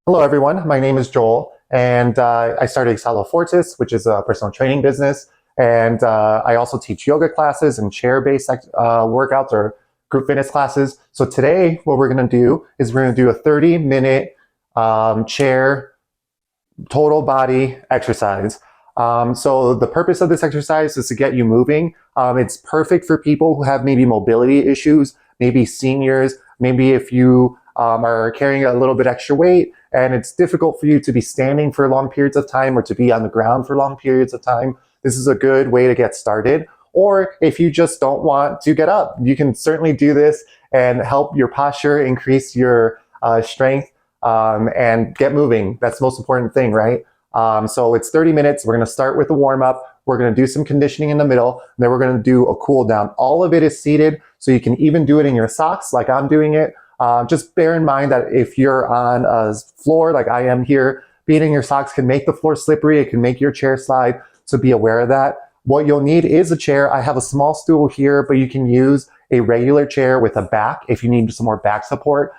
Hello, everyone. My name is Joel, and I started Exalo Fortis, which is a personal training business. And I also teach yoga classes and chair-based workouts or group fitness classes. So today, what we're going to do is we're going to do a 30-minute chair total body exercise. So the purpose of this exercise is to get you moving. It's perfect for people who have maybe mobility issues, maybe seniors, maybe if you are carrying a little bit extra weight and it's difficult for you to be standing for long periods of time or to be on the ground for long periods of time. This is a good way to get started. Or if you just don't want to get up, you can certainly do this and help your posture, increase your strength, and get moving. That's the most important thing, right? So it's 30 minutes. We're going to start with a warm up. We're going to do some conditioning in the middle. And then we're going to do a cool down. All of it is seated, so you can even do it in your socks like I'm doing it. Just bear in mind that if you're on a floor like I am here, being in your socks can make the floor slippery. It can make your chair slide. So be aware of that. What you'll need is a chair. I have a small stool here, but you can use a regular chair with a back if you need some more back support.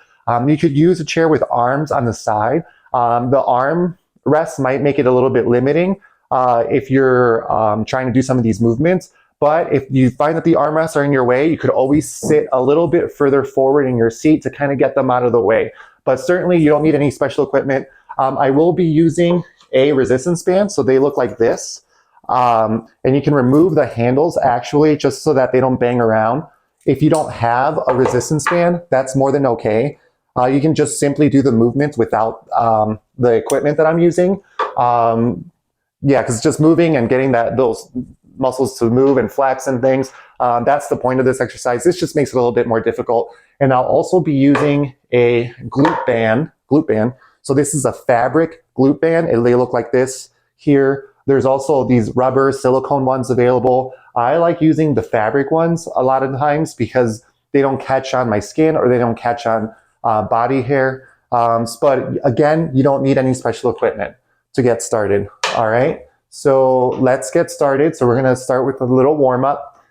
You could use a chair with arms on the side. The arm rest might make it a little bit limiting if you're trying to do some of these movements. But if you find that the armrests are in your way, you could always sit a little bit further forward in your seat to kind of get them out of the way. But certainly you don't need any special equipment. I will be using a resistance band, so they look like this. And you can remove the handles actually just so that they don't bang around. If you don't have a resistance band, that's more than okay. You can just simply do the movements without the equipment that I'm using. Yeah, because just moving and getting those muscles to move and flex and things, that's the point of this exercise. This just makes it a little bit more difficult. And I'll also be using a glute band. So this is a fabric glute band. They look like this here. There's also these rubber silicone ones available. I like using the fabric ones a lot of times because they don't catch on my skin or they don't catch on body hair. But again, you don't need any special equipment to get started. All right, so let's get started. So we're gonna start with a little warm up.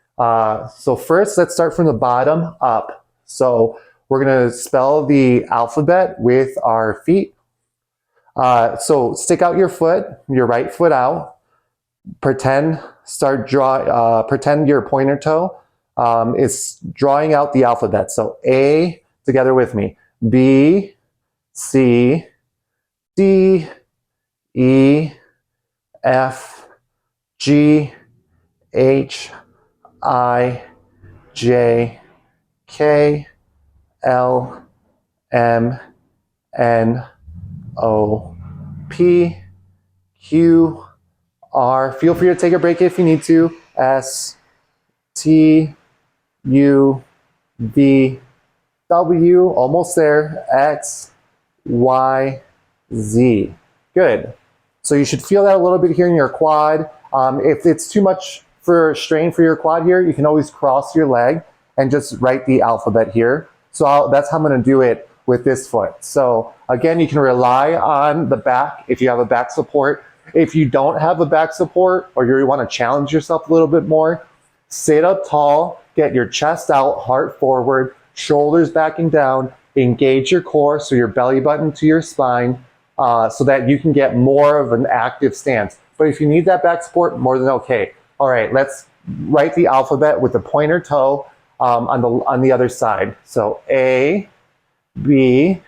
So first, let's start from the bottom up. So we're gonna spell the alphabet with our feet. So stick out your right foot out. Pretend your pointer toe is drawing out the alphabet. So A, together with me. B, C, D, E, F, G, H, I, J, K, L, M, N, O, P, Q, R. Feel free to take a break if you need to. S, T, U, V, W, almost there, X, Y, Z. Good. So you should feel that a little bit here in your quad. If it's too much for strain for your quad here, you can always cross your leg and just write the alphabet here. So that's how I'm going to do it with this foot. So again, you can rely on the back if you have a back support. If you don't have a back support or you want to challenge yourself a little bit more, sit up tall, get your chest out, heart forward, shoulders backing down, engage your core, so your belly button to your spine, so that you can get more of an active stance. But if you need that back support, more than okay. All right, let's write the alphabet with the pointer toe on the other side. So A, B,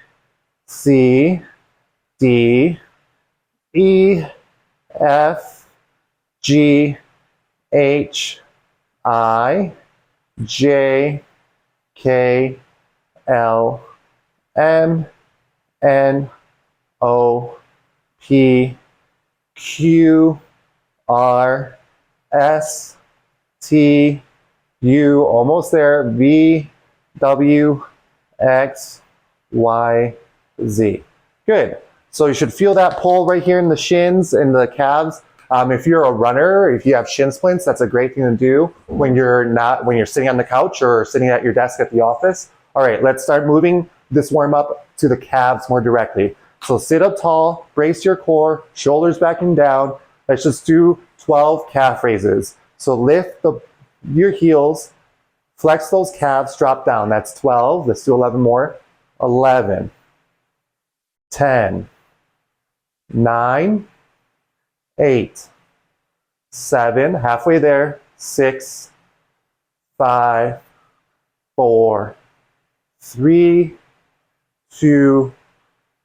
C, D, E, F, G, H, I, J, K, L, M, N, O, P, Q, R, S, T, U, almost there, V, W, X, Y, Z. Good. So you should feel that pull right here in the shins and the calves. If you're a runner, if you have shin splints, that's a great thing to do when you're sitting on the couch or sitting at your desk at the office. All right, let's start moving this warm up to the calves more directly. So sit up tall, brace your core, shoulders backing down. Let's just do 12 calf raises. So lift your heels, flex those calves, drop down. That's 12. Let's do 11 more. 11, 10, 9, 8, 7, halfway there, 6, 5, 4, 3, 2,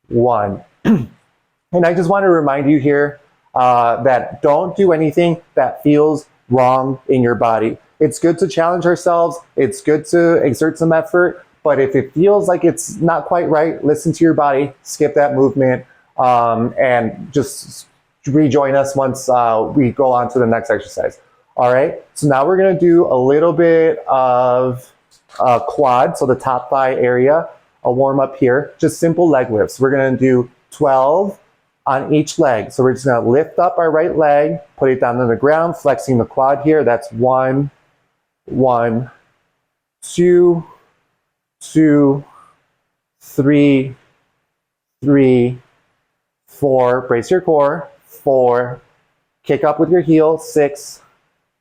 1. And I just want to remind you here that don't do anything that feels wrong in your body. It's good to challenge ourselves. It's good to exert some effort. But if it feels like it's not quite right, listen to your body, skip that movement, and just rejoin us once we go on to the next exercise. All right, so now we're gonna do a little bit of quad, so the top thigh area, a warm up here, just simple leg lifts. We're gonna do 12 on each leg. So we're just gonna lift up our right leg, put it down on the ground, flexing the quad here. That's 1, 1, 2, 2, 3, 3, 4, brace your core, 4, kick up with your heel, 6,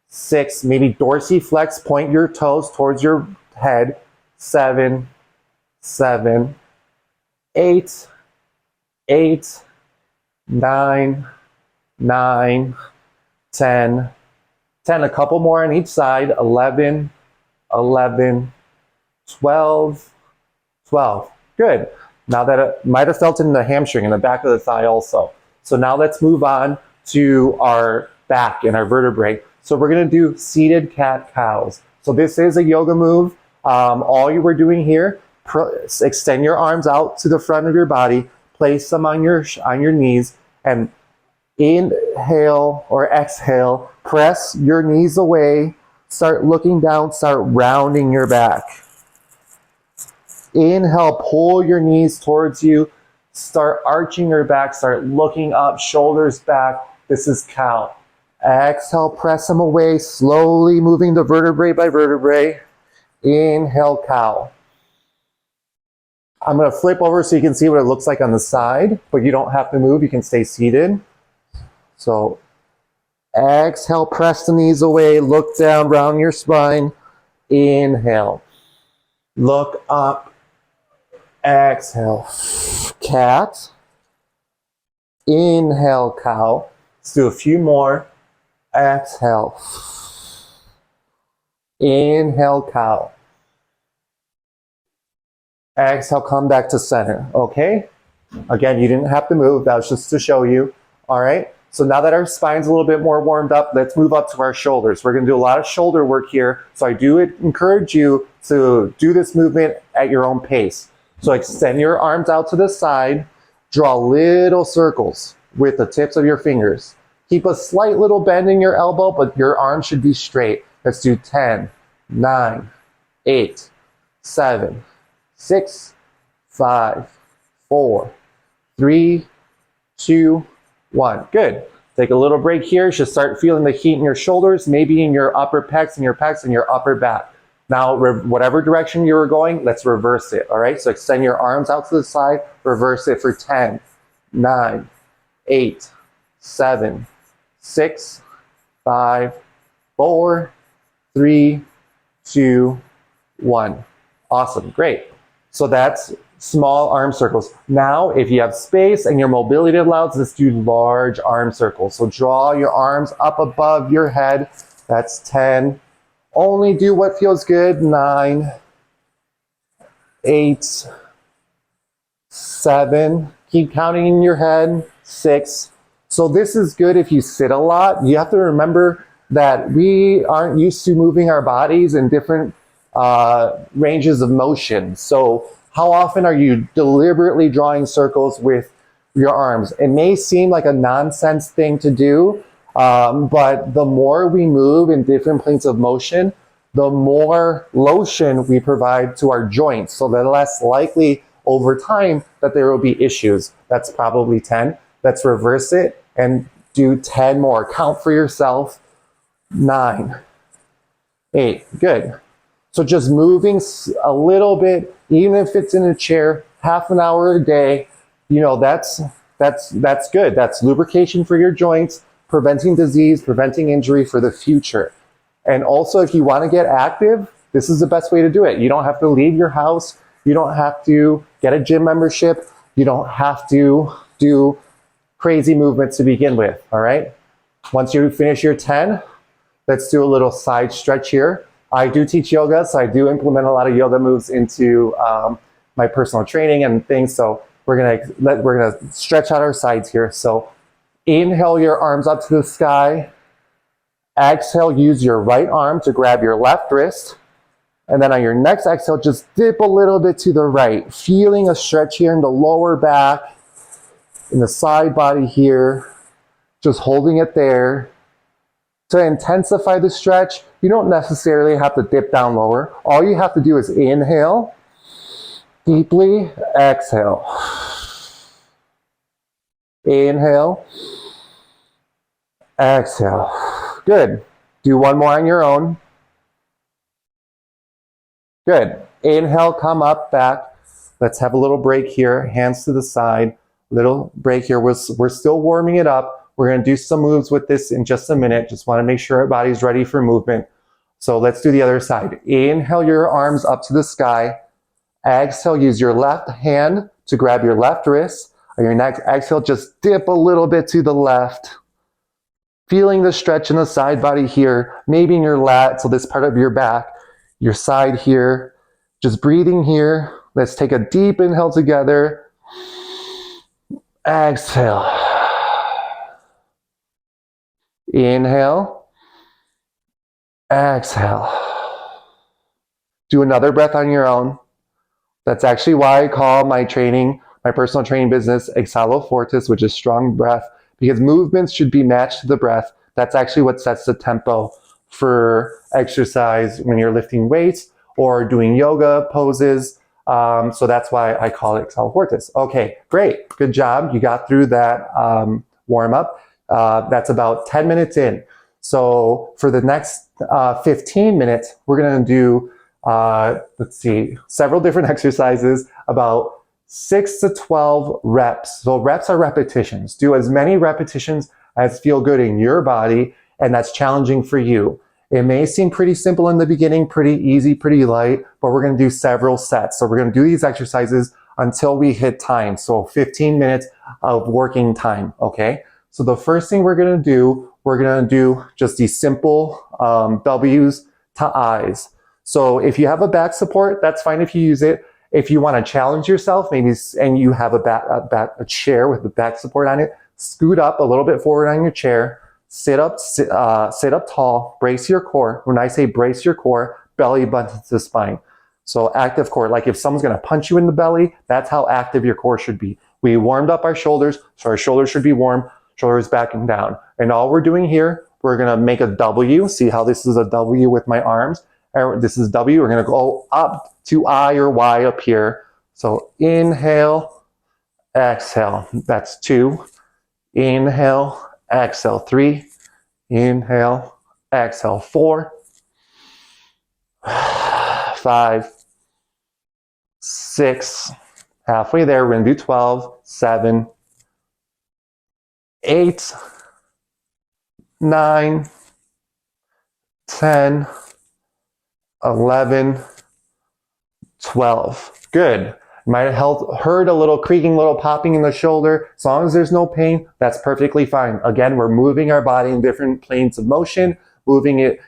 6, maybe dorsiflex, point your toes towards your head, 7, 7, 8, 8, 9, 9, 10, 10, a couple more on each side, 11, 11, 12, 12. Good. Now that it might have felt in the hamstring, in the back of the thigh also. So now let's move on to our back and our vertebrae. So we're going to do seated cat-cows. So this is a yoga move. All you were doing here, extend your arms out to the front of your body, place them on your knees, and inhale or exhale, press your knees away, start looking down, start rounding your back. Inhale, pull your knees towards you, start arching your back, start looking up, shoulders back. This is cow. Exhale, press them away, slowly moving the vertebrae by vertebrae. Inhale, cow. I'm going to flip over so you can see what it looks like on the side, but you don't have to move. You can stay seated. So exhale, press the knees away, look down, round your spine. Inhale. Look up. Exhale. Cat. Inhale, cow. Let's do a few more. Exhale. Inhale, cow. Exhale, come back to center, okay? Again, you didn't have to move. That was just to show you, all right? So now that our spine's a little bit more warmed up, let's move up to our shoulders. We're gonna do a lot of shoulder work here. So I do encourage you to do this movement at your own pace. So extend your arms out to the side, draw little circles with the tips of your fingers. Keep a slight little bend in your elbow, but your arm should be straight. Let's do 10, 9, 8, 7, 6, 5, 4, 3, 2, 1. Good. Take a little break here. You should start feeling the heat in your shoulders, maybe in your upper pecs and your upper back. Now, whatever direction you were going, let's reverse it. All right. So extend your arms out to the side, reverse it for 10, 9, 8, 7, 6, 5, 4, 3, 2, 1. Awesome. Great. So that's small arm circles. Now, if you have space and your mobility allows, let's do large arm circles. So draw your arms up above your head. That's 10. Only do what feels good. 9, 8, 7. Keep counting in your head. 6. So this is good if you sit a lot. You have to remember that we aren't used to moving our bodies in different ranges of motion. So how often are you deliberately drawing circles with your arms? It may seem like a nonsense thing to do, but the more we move in different planes of motion, the more lotion we provide to our joints. So the less likely over time that there will be issues. That's probably 10. Let's reverse it and do 10 more. Count for yourself. 9, 8. Good. So just moving a little bit, even if it's in a chair, half an hour a day, you know, that's good. That's lubrication for your joints, preventing disease, preventing injury for the future. And also, if you want to get active, this is the best way to do it. You don't have to leave your house. You don't have to get a gym membership. You don't have to do crazy movements to begin with, all right? Once you finish your 10, let's do a little side stretch here. I do teach yoga, so I do implement a lot of yoga moves into my personal training and things. So we're gonna stretch out our sides here. So inhale your arms up to the sky. Exhale, use your right arm to grab your left wrist. And then on your next exhale, just dip a little bit to the right, feeling a stretch here in the lower back, in the side body here, just holding it there. To intensify the stretch, you don't necessarily have to dip down lower. All you have to do is inhale deeply, exhale. Inhale, exhale. Good. Do one more on your own. Good. Inhale, come up, back. Let's have a little break here. Hands to the side. Little break here. We're still warming it up. We're going to do some moves with this in just a minute. Just want to make sure our body's ready for movement. So let's do the other side. Inhale your arms up to the sky. Exhale, use your left hand to grab your left wrist. On your next exhale, just dip a little bit to the left. Feeling the stretch in the side body here, maybe in your lat, so this part of your back, your side here. Just breathing here. Let's take a deep inhale together. Exhale. Inhale. Exhale. Do another breath on your own. That's actually why I call my personal training business Exhalo Fortis, which is strong breath, because movements should be matched to the breath. That's actually what sets the tempo for exercise when you're lifting weights or doing yoga poses. So that's why I call it Exhalo Fortis. Okay, great. Good job. You got through that warm up. That's about 10 minutes in. So for the next 15 minutes, we're going to do, several different exercises, about 6 to 12 reps. So reps are repetitions. Do as many repetitions as feel good in your body and that's challenging for you. It may seem pretty simple in the beginning, pretty easy, pretty light, but we're going to do several sets. So we're going to do these exercises until we hit time. So 15 minutes of working time, okay? So the first thing we're going to do just these simple W's to I's. So if you have a back support, that's fine if you use it. If you want to challenge yourself, maybe, and you have a chair with the back support on it, scoot up a little bit forward on your chair, sit up tall, brace your core. When I say brace your core, belly button to spine. So active core, like if someone's going to punch you in the belly, that's how active your core should be. We warmed up our shoulders, so our shoulders should be warm, shoulders back and down. And all we're doing here, we're going to make a W. See how this is a W with my arms? This is W. We're going to go up to I or Y up here. So inhale, exhale. That's 2. Inhale, exhale. 3. Inhale, exhale. 4. 5. 6. Halfway there. We're going to do 12. 7. 8. 9. 10. 11, 12. Good. Might have heard a little creaking, little popping in the shoulder. As long as there's no pain, that's perfectly fine. Again, we're moving our body in different planes of motion,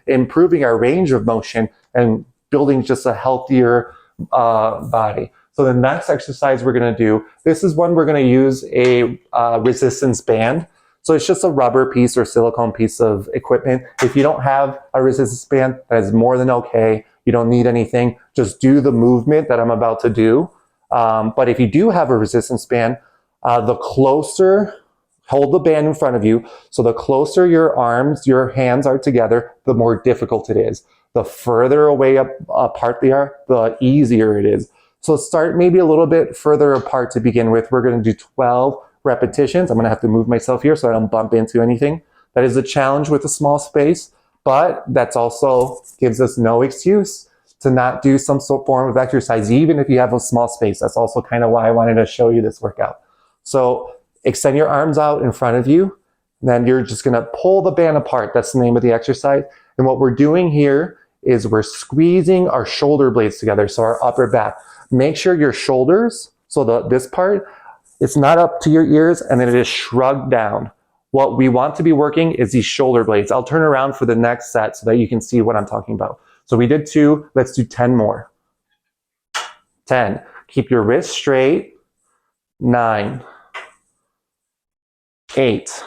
improving our range of motion, and building just a healthier body. So the next exercise we're going to do, this is one we're going to use a resistance band. So it's just a rubber piece or silicone piece of equipment. If you don't have a resistance band, that is more than okay. You don't need anything. Just do the movement that I'm about to do. But if you do have a resistance band, hold the band in front of you. So the closer your hands are together, the more difficult it is. The further away apart they are, the easier it is. So start maybe a little bit further apart to begin with. We're going to do 12 repetitions. I'm going to have to move myself here so I don't bump into anything. That is a challenge with a small space, but that's also gives us no excuse to not do some form of exercise, even if you have a small space. That's also kind of why I wanted to show you this workout. So extend your arms out in front of you. Then you're just going to pull the band apart. That's the name of the exercise. And what we're doing here is we're squeezing our shoulder blades together, so our upper back. Make sure your shoulders, so this part, It's not up to your ears, and then it is shrugged down. What we want to be working is these shoulder blades. I'll turn around for the next set so that you can see what I'm talking about. So we did 2, let's do 10 more. 10. Keep your wrist straight. 9. 8.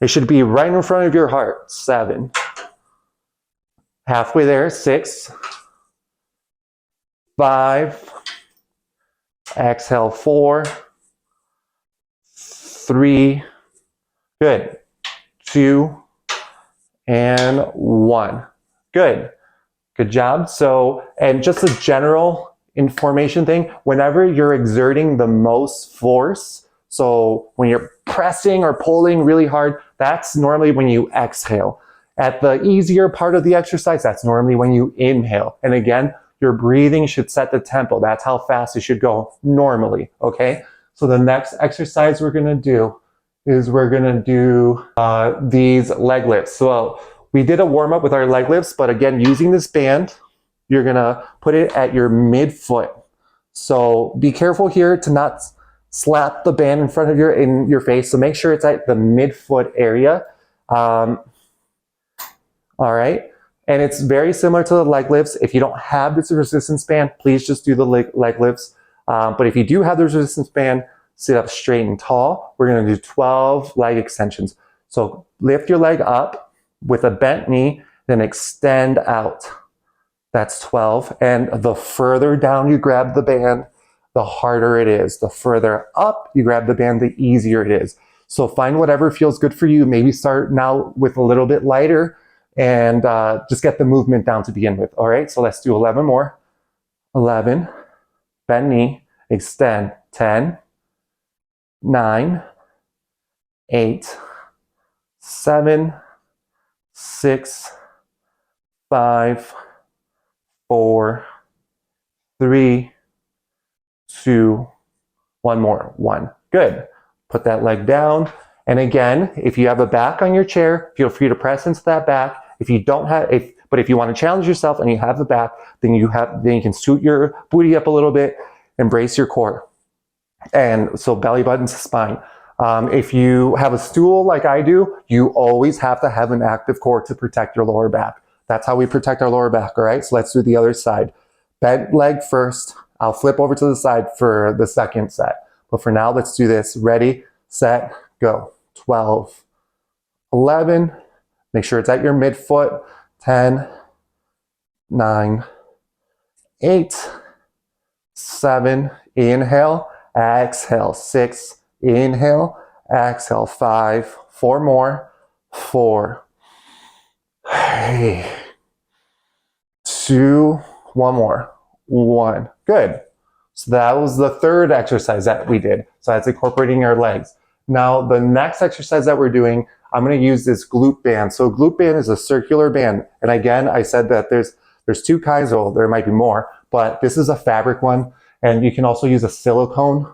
It should be right in front of your heart. 7. Halfway there. 6. 5. Exhale. 4. 3. Good. 2. And 1. Good. Good job. So, and just a general information thing, whenever you're exerting the most force, so when you're pressing or pulling really hard, that's normally when you exhale. At the easier part of the exercise, that's normally when you inhale. And again, your breathing should set the tempo. That's how fast it should go normally, okay? So the next exercise we're gonna do is we're gonna do these leg lifts. So we did a warm up with our leg lifts, but again, using this band, you're gonna put it at your midfoot. So be careful here to not slap the band in your face. So make sure it's at the midfoot area. All right. And it's very similar to the leg lifts. If you don't have this resistance band, please just do the leg lifts. But if you do have the resistance band, sit up straight and tall. We're gonna do 12 leg extensions. So lift your leg up with a bent knee, then extend out. That's 12. And the further down you grab the band, the harder it is. The further up you grab the band, the easier it is. So find whatever feels good for you. Maybe start now with a little bit lighter and just get the movement down to begin with. All right, so let's do 11 more. 11, bend knee, extend. 10, 9, 8, 7, 6, 5, 4, 3, 2, 1 more. 1. Good. Put that leg down. And again, if you have a back on your chair, feel free to press into that back. If you don't have, but if you want to challenge yourself and you have the back, then you can scoot your booty up a little bit and brace your core. And so belly button to spine. If you have a stool like I do, you always have to have an active core to protect your lower back. That's how we protect our lower back, all right? So let's do the other side. Bent leg first. I'll flip over to the side for the second set. But for now, let's do this. Ready, set, go. 12, 11. Make sure it's at your midfoot. 10, 9, 8, 7. Inhale, exhale. 6, inhale, exhale. 5, 4 more. 4, 3, 2, 1 more. 1. Good. So that was the third exercise that we did. So that's incorporating our legs. Now, the next exercise that we're doing, I'm going to use this glute band. So glute band is a circular band. And again, I said that there's 2 kinds, well, there might be more, but this is a fabric one. And you can also use a silicone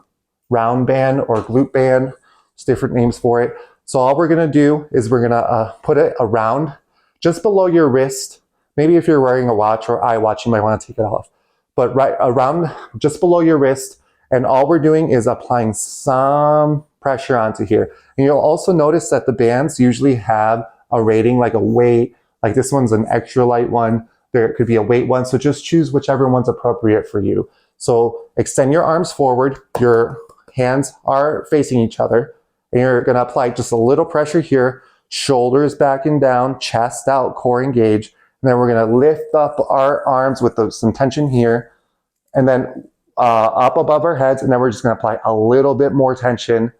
round band or glute band. There's different names for it. So all we're going to do is we're going to put it around just below your wrist. Maybe if you're wearing a watch or iWatch, you might want to take it off. But right around, just below your wrist. And all we're doing is applying some pressure onto here. And you'll also notice that the bands usually have a rating, like a weight, like this one's an extra light one. There could be a weight one. So just choose whichever one's appropriate for you. So extend your arms forward. Your hands are facing each other. And you're going to apply just a little pressure here. Shoulders back and down, chest out, core engaged. And then we're going to lift up our arms with some tension here. And then up above our heads. And then we're just going to apply a little bit more tension.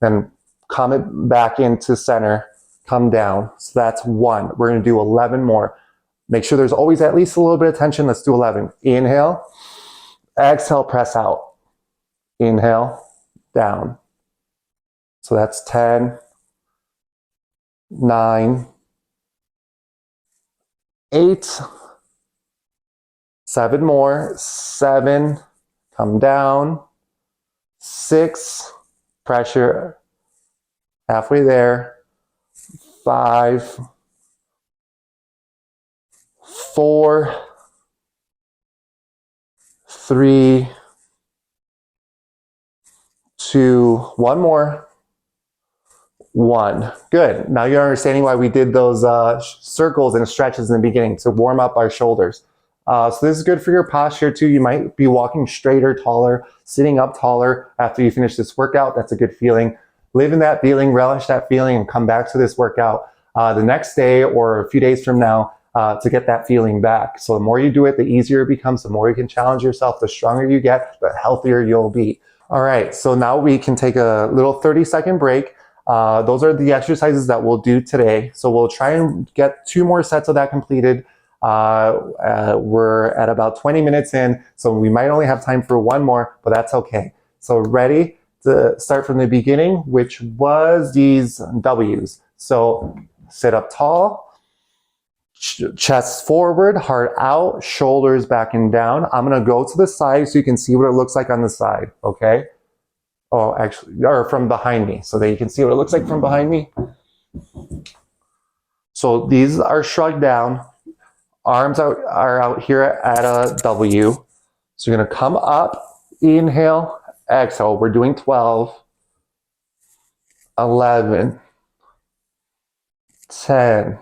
Then come it back into center. Come down. So that's 1. We're going to do 11 more. Make sure there's always at least a little bit of tension. Let's do 11. Inhale. Exhale, press out. Inhale, down. So that's 10, 9, 8, 7 more. 7, come down. 6, pressure, halfway there. 5, 4, 3, 2, one more, 1. Good. Now you're understanding why we did those circles and stretches in the beginning to warm up our shoulders. So this is good for your posture too. You might be walking straighter, taller, sitting up taller after you finish this workout. That's a good feeling. Live in that feeling, relish that feeling, and come back to this workout the next day or a few days from now to get that feeling back. So the more you do it, the easier it becomes, the more you can challenge yourself, the stronger you get, the healthier you'll be. All right, so now we can take a little 30-second break. Those are the exercises that we'll do today. So we'll try and get 2 more sets of that completed. We're at about 20 minutes in, so we might only have time for 1 more, but that's okay. So ready to start from the beginning, which was these W's. So sit up tall, chest forward, heart out, shoulders back and down. I'm gonna go to the side so you can see what it looks like on the side, okay? Oh, actually, or from behind me, so that you can see what it looks like from behind me. So these are shrugged down. Arms are out here at a W. So you're gonna come up, inhale, exhale. We're doing 12, 11, 10,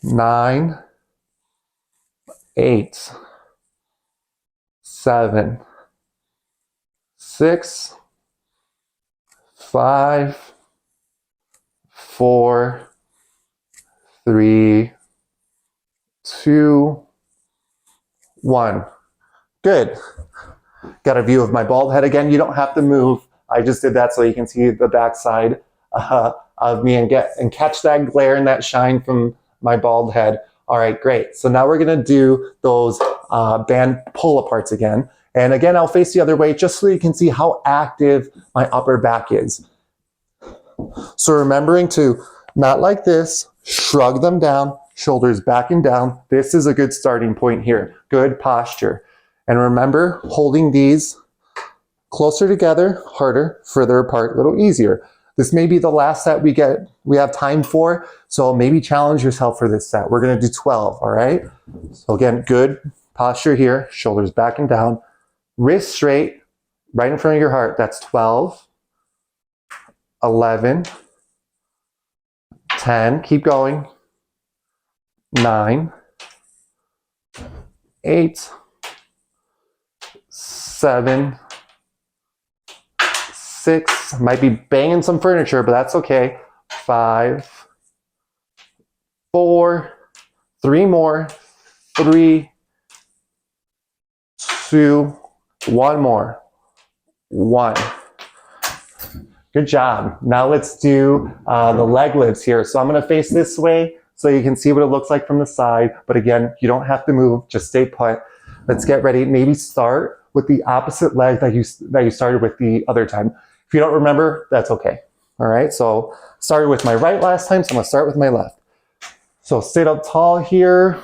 9, 8, 7, 6, 5, 4, 3, 2, 1. Good. Got a view of my bald head again. You don't have to move. I just did that so you can see the backside of me and catch that glare and that shine from my bald head. All right, great. So now we're gonna do those band pull aparts again. And again, I'll face the other way just so you can see how active my upper back is. So remembering to, not like this, shrug them down, shoulders back and down. This is a good starting point here. Good posture. And remember, holding these closer together, harder, further apart, a little easier. This may be the last set we have time for, so maybe challenge yourself for this set. We're gonna do 12, all right? So again, good posture here, shoulders back and down, wrists straight, right in front of your heart. That's 12, 11, 10, keep going, 9, 8, 7, 6, might be banging some furniture, but that's okay. 5, 4, 3 more, 3, 2, 1 more, 1. Good job. Now let's do the leg lifts here. So I'm gonna face this way so you can see what it looks like from the side. But again, you don't have to move, just stay put. Let's get ready. Maybe start with the opposite leg that you started with the other time. If you don't remember, that's okay. All right, so started with my right last time, so I'm gonna start with my left. So sit up tall here.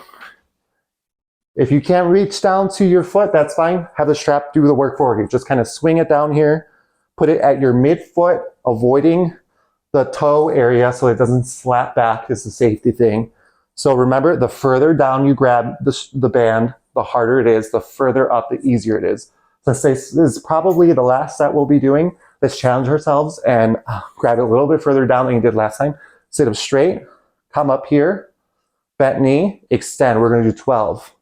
If you can't reach down to your foot, that's fine. Have the strap do the work for you. Just kind of swing it down here. Put it at your midfoot, avoiding the toe area so it doesn't slap back. It's a safety thing. So remember, the further down you grab the band, the harder it is. The further up, the easier it is. Let's say this is probably the last set we'll be doing. Let's challenge ourselves and grab it a little bit further down than you did last time. Sit up straight, come up here, bent knee, extend. We're gonna do 12,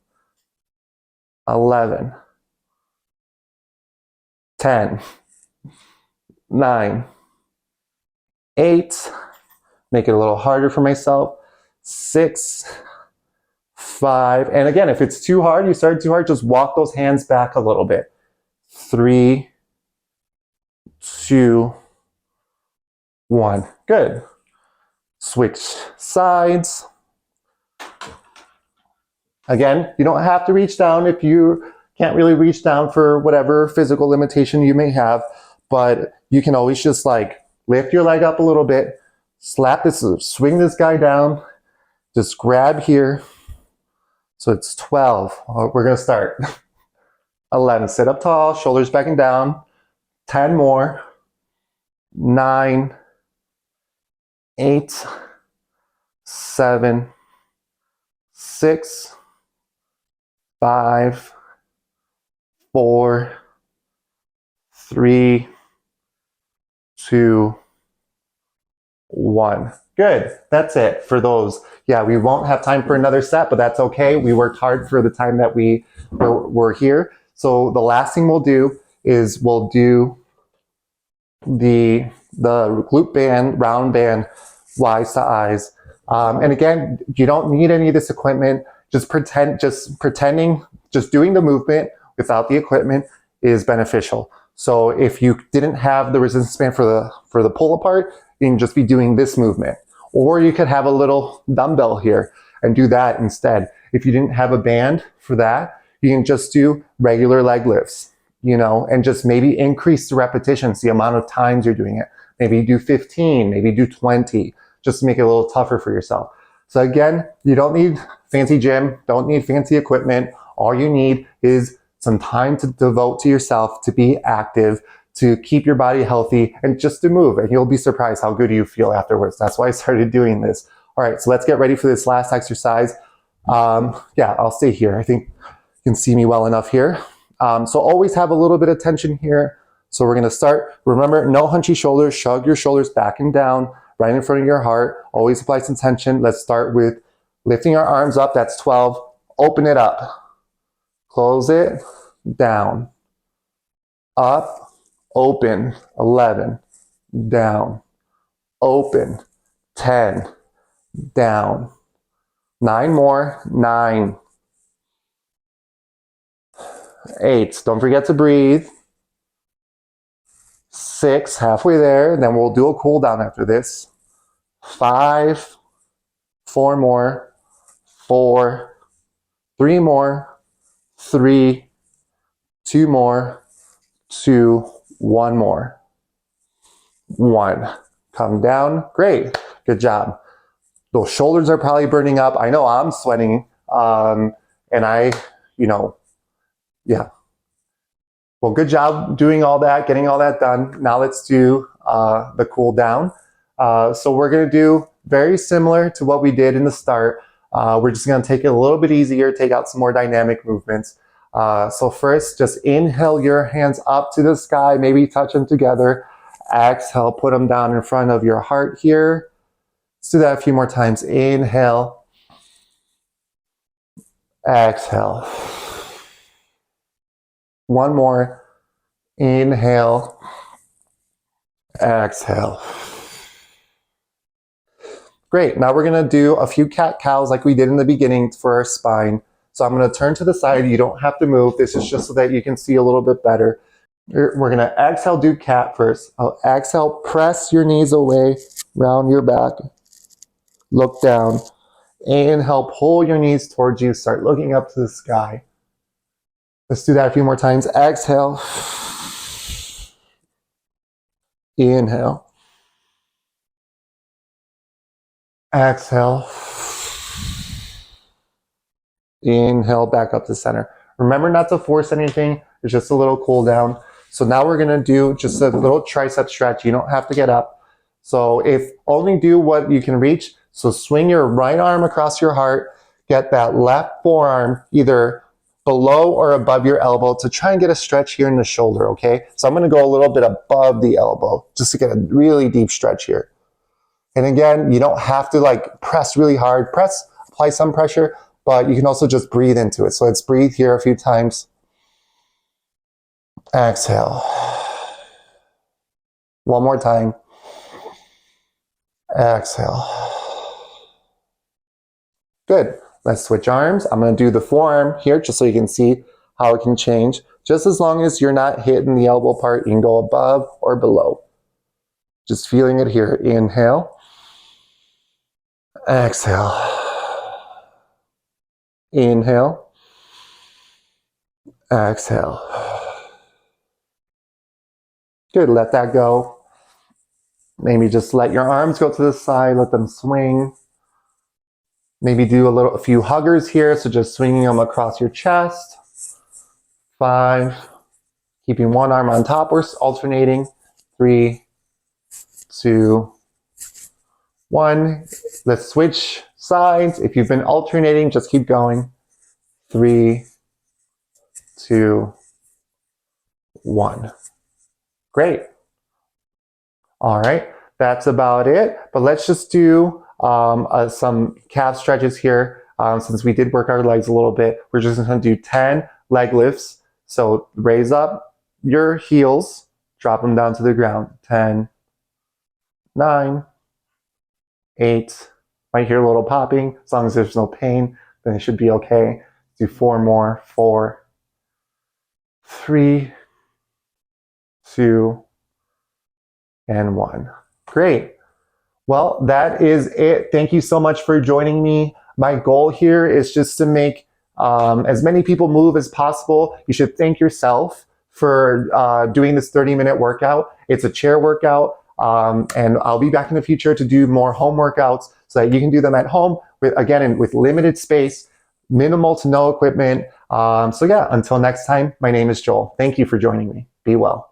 11, 10, 9, 8, make it a little harder for myself, 6, 5, and again, if it's too hard, you started too hard, just walk those hands back a little bit. 3, 2, 1. Good. Switch sides. Again, you don't have to reach down if you can't really reach down for whatever physical limitation you may have, but you can always just like lift your leg up a little bit, slap this, swing this guy down, just grab here. So it's 12. We're gonna start. 11, sit up tall, shoulders back and down. 10 more. 9, 8, 7, 6, 5, 4, 3, 2, 1. Good. That's it for those. Yeah, we won't have time for another set, but that's okay. We worked hard for the time that we were here. So the last thing we'll do is we'll do the glute band, round band, Y's to I's. And again, you don't need any of this equipment. Just pretending, just doing the movement without the equipment is beneficial. So if you didn't have the resistance band for the pull apart, you can just be doing this movement. Or you could have a little dumbbell here and do that instead. If you didn't have a band for that, you can just do regular leg lifts, you know, and just maybe increase the repetitions, the amount of times you're doing it. Maybe do 15, maybe do 20, just to make it a little tougher for yourself. So again, you don't need fancy gym, don't need fancy equipment. All you need is some time to devote to yourself, to be active, to keep your body healthy, and just to move. And you'll be surprised how good you feel afterwards. That's why I started doing this. All right, so let's get ready for this last exercise. Yeah, I'll stay here. I think you can see me well enough here. So always have a little bit of tension here. So we're gonna start. Remember, no hunchy shoulders. Shove your shoulders back and down, right in front of your heart. Always apply some tension. Let's start with lifting our arms up. That's 12. Open it up. Close it. Down. Up. Open. 11. Down. Open. 10. Down. 9 more. 9. 8. Don't forget to breathe. 6. Halfway there. Then we'll do a cool down after this. 5. 4 more. 4. 3 more. 3. 2 more. 2. 1 more. 1. Come down. Great. Good job. Those shoulders are probably burning up. I know I'm sweating. And yeah. Well, good job doing all that, getting all that done. Now let's do the cool down. So we're going to do very similar to what we did in the start. We're just going to take it a little bit easier, take out some more dynamic movements. So first, just inhale your hands up to the sky, maybe touch them together. Exhale, put them down in front of your heart here. Let's do that a few more times. Inhale. Exhale. One more. Inhale. Exhale. Great. Now we're going to do a few cat-cows like we did in the beginning for our spine. So I'm going to turn to the side. You don't have to move. This is just so that you can see a little bit better. We're going to exhale, do cat first. I'll exhale, press your knees away, round your back, look down. Inhale, pull your knees towards you, start looking up to the sky. Let's do that a few more times. Exhale. Inhale. Exhale. Inhale, back up to center. Remember not to force anything. It's just a little cool down. So now we're going to do just a little tricep stretch. You don't have to get up. So if only do what you can reach. So swing your right arm across your heart. Get that left forearm either below or above your elbow to try and get a stretch here in the shoulder, okay? So I'm going to go a little bit above the elbow just to get a really deep stretch here. And again, you don't have to like press really hard. Apply some pressure, but you can also just breathe into it. So let's breathe here a few times. Exhale. One more time. Exhale. Good. Let's switch arms. I'm going to do the forearm here just so you can see how it can change. Just as long as you're not hitting the elbow part, you can go above or below. Just feeling it here. Inhale. Exhale. Inhale. Exhale. Good. Let that go. Maybe just let your arms go to the side. Let them swing. Maybe do a few huggers here. So just swinging them across your chest. 5. Keeping one arm on top or alternating. 3, 2, 1. Let's switch sides. If you've been alternating, just keep going. 3, 2, 1. Great. All right, that's about it. But let's just do some calf stretches here. Since we did work our legs a little bit, we're just going to do 10 leg lifts. So raise up your heels, drop them down to the ground. 10, 9, 8. Might hear a little popping. As long as there's no pain, then it should be okay. Do 4 more. 4, 3, 2, and 1. Great. Well, that is it. Thank you so much for joining me. My goal here is just to make as many people move as possible. You should thank yourself for doing this 30-minute workout. It's a chair workout, and I'll be back in the future to do more home workouts so that you can do them at home with limited space, minimal to no equipment. So yeah, until next time, my name is Joel. Thank you for joining me. Be well.